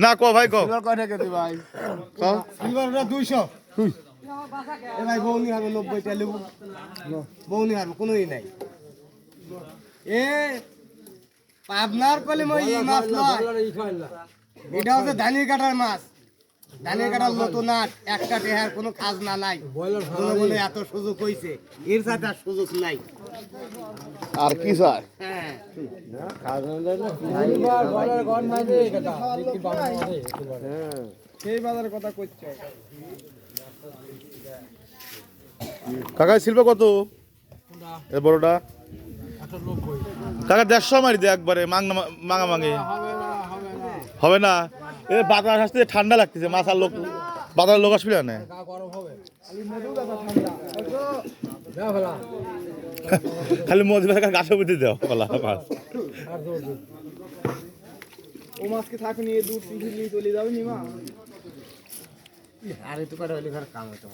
না কো ভাই কো সিলভার কয় টাকা দি ভাই কও সিলভারটা 200 এ ভাই বউনি হবে 90 টা লেবু বউনি হবে কোনোই নাই এ পাবনার কলে মই এই মাছ লয় এটা হচ্ছে ধানের কাটার মাছ ধানের কাটার মতো না একটা টেহার কোনো খাজনা নাই বলে এত সুযোগ হইছে এর সাথে আর সুযোগ নাই আর কি চাই হ্যাঁ সেই বাজারের কথা কইছো কাকা শিল্প কত এ বড়টা কাকা 150 মারি দে একবারে মাঙা মাঙে হবে না এ বাতাস আসতে ঠান্ডা লাগতেছে মাছ আর লোক বাজার লোক আসবে না খালি মধু কাকা গাছে বুঝতে দাও বলা মাছ ও মাছ কি থাকে নিয়ে দুধ পিঠে নিয়ে চলে যাবে নি মা আরে তো কাটা হলে কাম হতো